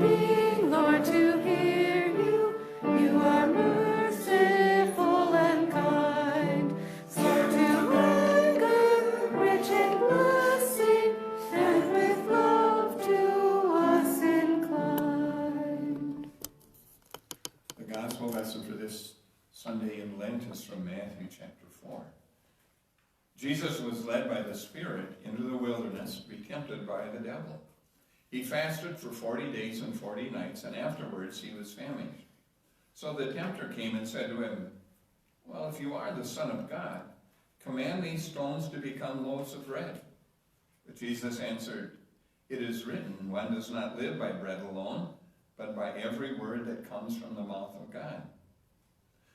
inclining, Lord, to hear you. You are merciful and kind, slow to anger, rich in blessing, and with love to us inclined. The gospel lesson for this Sunday in Lent is from Matthew chapter 4. Jesus was led by the Spirit into the wilderness to be tempted by the devil. He fasted for 40 days and 40 nights, and afterwards he was famished. So the tempter came and said to him, "Well, if you are the Son of God, command these stones to become loaves of bread." But Jesus answered, "It is written, one does not live by bread alone, but by every word that comes from the mouth of God."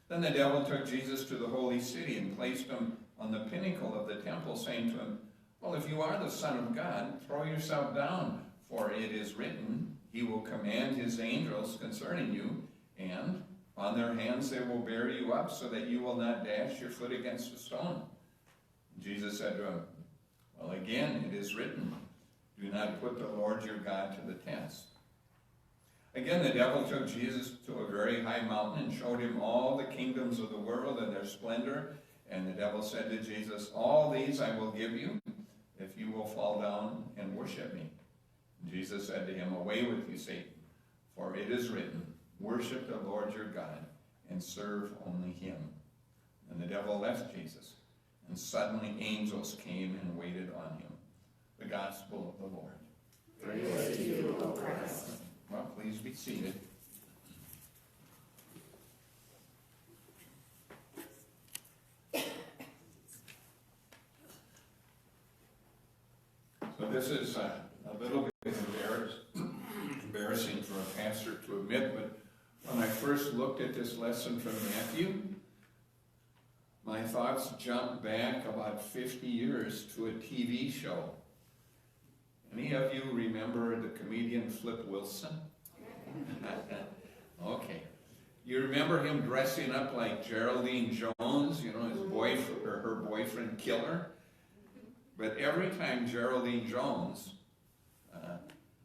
Then the devil took Jesus to the holy city and placed him on the pinnacle of the temple, saying to him, "Well, if you are the Son of God, throw yourself down, for it is written, he will command his angels concerning you, and on their hands they will bear you up, so that you will not dash your foot against a stone." Jesus said to him, "Well, again, it is written, do not put the Lord your God to the test." Again, the devil took Jesus to a very high mountain and showed him all the kingdoms of the world and their splendor. And the devil said to Jesus, "All these I will give you if you will fall down and worship me." And Jesus said to him, "Away with you, Satan, for it is written, worship the Lord your God and serve only him." And the devil left Jesus, and suddenly angels came and waited on him. The gospel of the Lord. Praise to you, O Christ. Well, please be seated. So this is a little bit embarrassing for a pastor to admit, but when I first looked at this lesson from Matthew, my thoughts jumped back about 50 years to a TV show. Any of you remember the comedian Flip Wilson? Okay. You remember him dressing up like Geraldine Jones, you know, his boyfriend or her boyfriend killer? But every time Geraldine Jones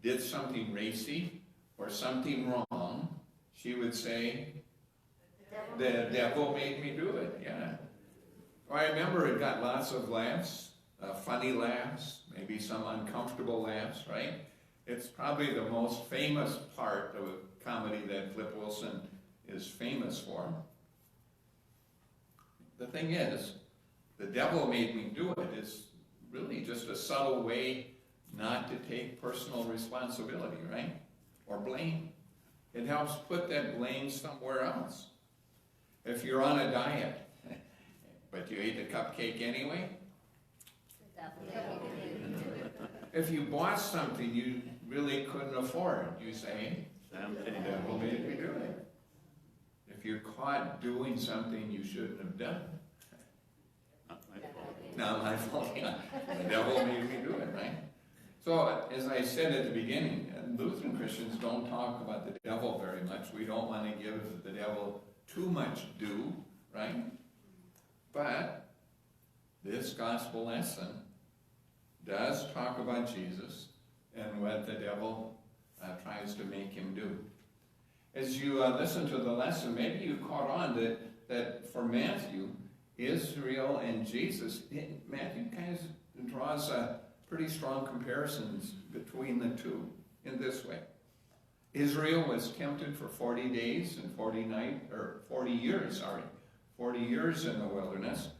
did something racy or something wrong, she would say, "The devil made me do it." Yeah. Well, I remember it got lots of laughs, funny laughs, maybe some uncomfortable laughs, right? It's probably the most famous part of a comedy that Flip Wilson is famous for. The thing is, "the devil made me do it" is really just a subtle way not to take personal responsibility, right? Or blame. It helps put that blame somewhere else. If you're on a diet, but you ate the cupcake anyway, if you bought something you really couldn't afford, you say, "The devil made me do it." If you're caught doing something you shouldn't have done, not my fault, yeah. The devil made me do it, right? So, as I said at the beginning, Lutheran Christians don't talk about the devil very much. We don't want to give the devil too much due, right? But this gospel lesson does talk about Jesus and what the devil tries to make him do. As you listen to the lesson, maybe you caught on that for Matthew, Israel and Jesus, Matthew kind of draws pretty strong comparisons between the two in this way. Israel was tempted for 40 days and 40 years in the wilderness.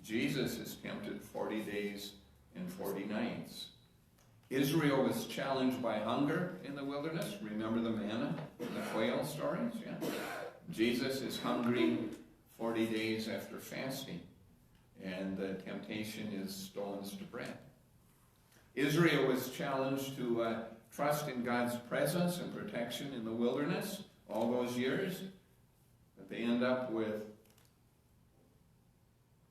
Jesus is tempted 40 days and 40 nights. Israel was challenged by hunger in the wilderness. Remember the manna and the quail stories? Yeah. Jesus is hungry 40 days after fasting, and the temptation is stones to bread. Israel was challenged to trust in God's presence and protection in the wilderness all those years, but they end up with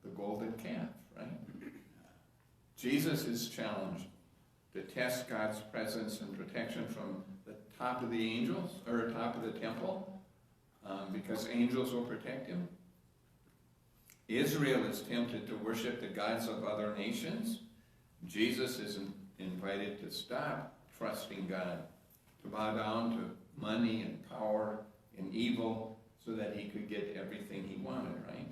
the golden calf, right? Jesus is challenged to test God's presence and protection from the top of the angels, or top of the temple, because angels will protect him. Israel is tempted to worship the gods of other nations. Jesus is invited to stop trusting God, to to bow down to money and power and evil so that he could get everything he wanted, right?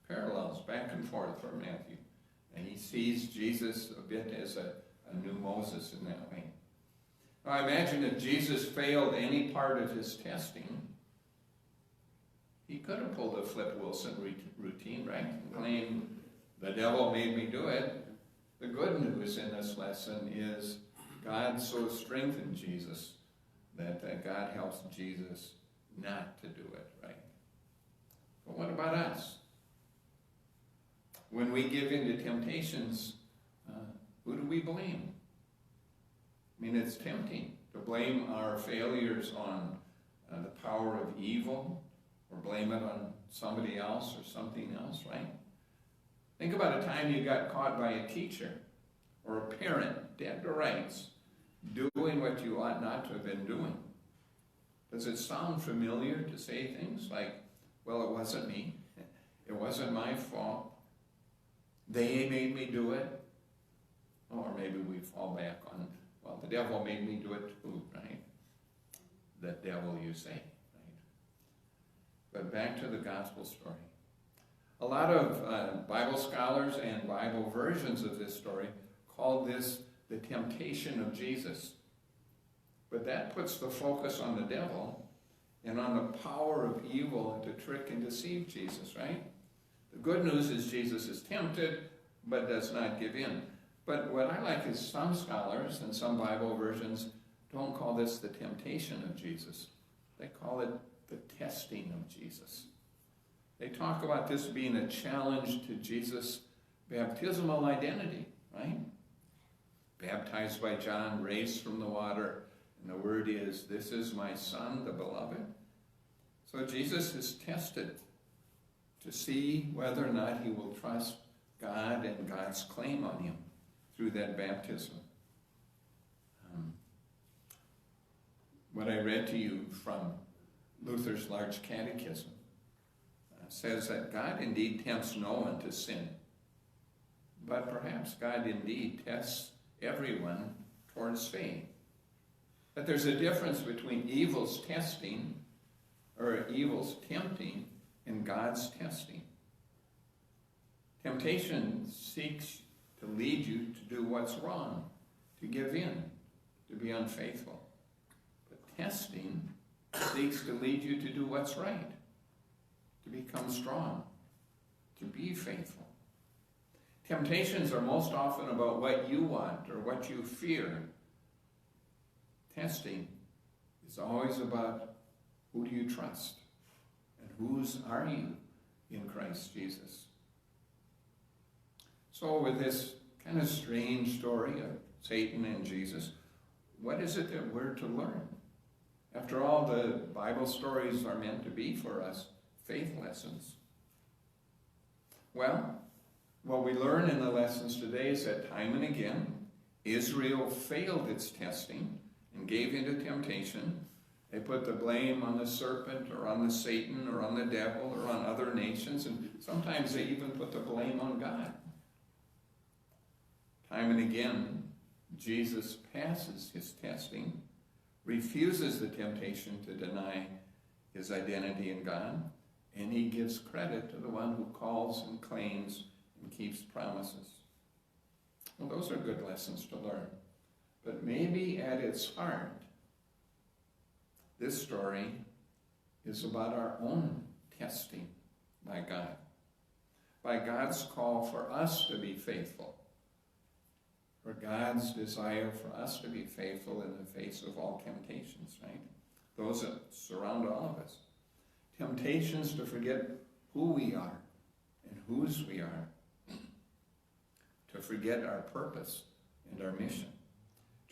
Parallels back and forth for Matthew. And he sees Jesus a bit as a new Moses in that way. Now, I imagine if Jesus failed any part of his testing, he could have pulled a Flip Wilson routine, right? And claimed, the devil made me do it. The good news in this lesson is God so strengthened Jesus that God helps Jesus not to do it, right? But what about us? When we give in to temptations, who do we blame? I mean, it's tempting to blame our failures on the power of evil, or blame it on somebody else or something else, right? Think about a time you got caught by a teacher or a parent, dead to rights, doing what you ought not to have been doing. Does it sound familiar to say things like, well, it wasn't me, it wasn't my fault, they made me do it? Or maybe we fall back on, well, the devil made me do it too, right? The devil, you say, right? But back to the gospel story. A lot of Bible scholars and Bible versions of this story call this the temptation of Jesus. But that puts the focus on the devil and on the power of evil to trick and deceive Jesus, right? The good news is Jesus is tempted, but does not give in. But what I like is some scholars and some Bible versions don't call this the temptation of Jesus. They call it the testing of Jesus. They talk about this being a challenge to Jesus' baptismal identity, right? Baptized by John, raised from the water, and the word is, this is my son, the beloved. So Jesus is tested to see whether or not he will trust God and God's claim on him through that baptism. What I read to you from Luther's Large Catechism says that God indeed tempts no one to sin, but perhaps God indeed tests everyone towards faith. That there's a difference between evil's testing, or evil's tempting, and God's testing. Temptation seeks to lead you to do what's wrong, to give in, to be unfaithful. But testing seeks to lead you to do what's right, to become strong, to be faithful. Temptations are most often about what you want or what you fear. Testing is always about who do you trust and whose are you in Christ Jesus. So with this kind of strange story of Satan and Jesus, what is it that we're to learn? After all, the Bible stories are meant to be for us faith lessons. Well, what we learn in the lessons today is that time and again, Israel failed its testing and gave into temptation. They put the blame on the serpent or on the Satan or on the devil or on other nations, and sometimes they even put the blame on God. Time and again, Jesus passes his testing, refuses the temptation to deny his identity in God, and he gives credit to the one who calls and claims and keeps promises. Well, those are good lessons to learn. But maybe at its heart, this story is about our own testing by God, by God's call for us to be faithful, for God's desire for us to be faithful in the face of all temptations, right? Those that surround all of us. Temptations to forget who we are and whose we are, to forget our purpose and our mission,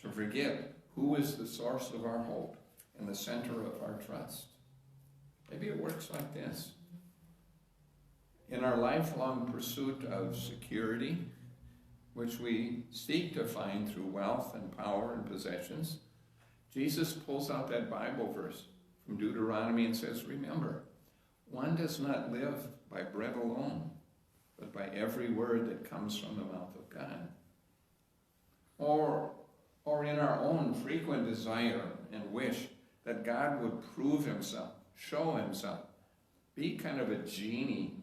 to forget who is the source of our hope and the center of our trust. Maybe it works like this. In our lifelong pursuit of security, which we seek to find through wealth and power and possessions, Jesus pulls out that Bible verse from Deuteronomy and says, remember, one does not live by bread alone, but by every word that comes from the mouth of God. Or or in our own frequent desire and wish that God would prove himself, show himself, be kind of a genie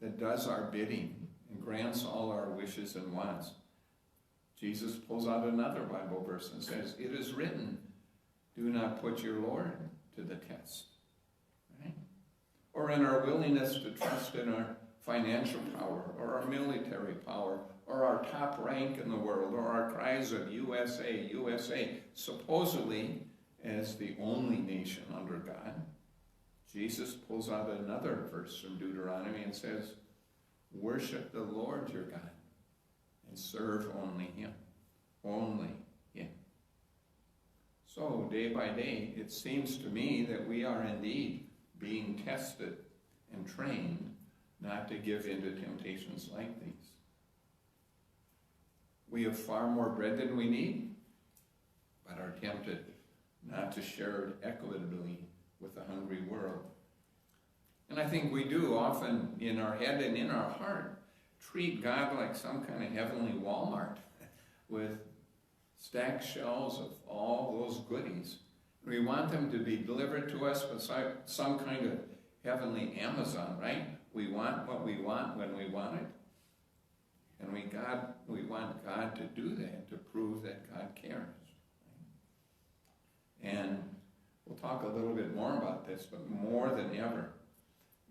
that does our bidding and grants all our wishes and wants. Jesus pulls out another Bible verse and says, "It is written, do not put your Lord to the test." Right? Or in our willingness to trust in our financial power, or our military power, or our top rank in the world, or our cries of USA, USA, supposedly as the only nation under God. Jesus pulls out another verse from Deuteronomy and says, worship the Lord your God and serve only him. Only him. So day by day, it seems to me that we are indeed being tested and trained not to give in to temptations like these. We have far more bread than we need, but are tempted not to share it equitably with a hungry world. And I think we do often in our head and in our heart treat God like some kind of heavenly Walmart with stacked shelves of all those goodies. We want them to be delivered to us beside some kind of heavenly Amazon, right? We want what we want when we want it. And we want God to do that, to prove that God cares. And we'll talk a little bit more about this, but more than ever,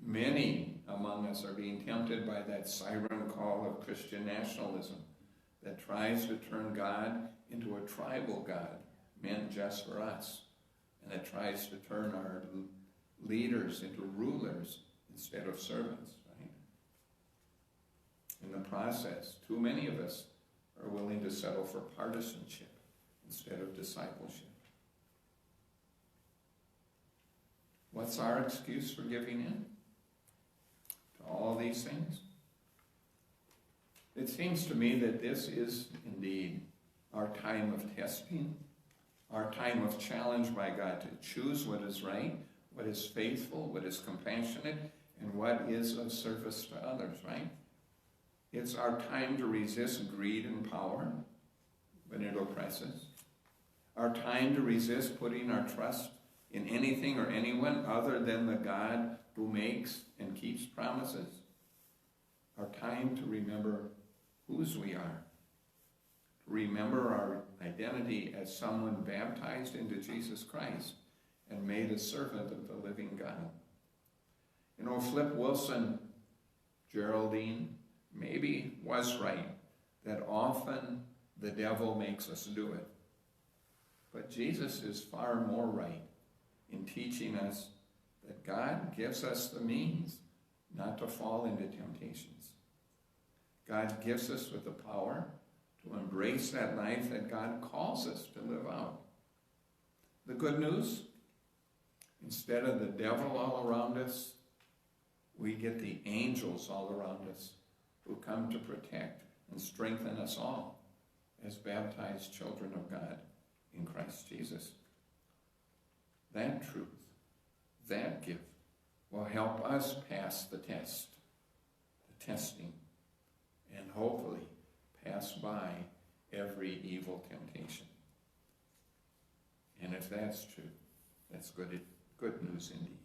many among us are being tempted by that siren call of Christian nationalism that tries to turn God into a tribal God meant just for us, and that tries to turn our leaders into rulers instead of servants. Right? In the process, too many of us are willing to settle for partisanship instead of discipleship. What's our excuse for giving in to all these things? It seems to me that this is indeed our time of testing, our time of challenge by God to choose what is right, what is faithful, what is compassionate, and what is of service to others, right? It's our time to resist greed and power when it oppresses. Our time to resist putting our trust in anything or anyone other than the God who makes and keeps promises. Our time to remember whose we are. To remember our identity as someone baptized into Jesus Christ and made a servant of the living God. You know, Flip Wilson, Geraldine, maybe was right that often the devil makes us do it. But Jesus is far more right in teaching us that God gives us the means not to fall into temptations. God gives us with the power to embrace that life that God calls us to live out. The good news, instead of the devil all around us, we get the angels all around us who come to protect and strengthen us all as baptized children of God in Christ Jesus. That truth, that gift, will help us pass the test, the testing, and hopefully pass by every evil temptation. And if that's true, that's good news indeed.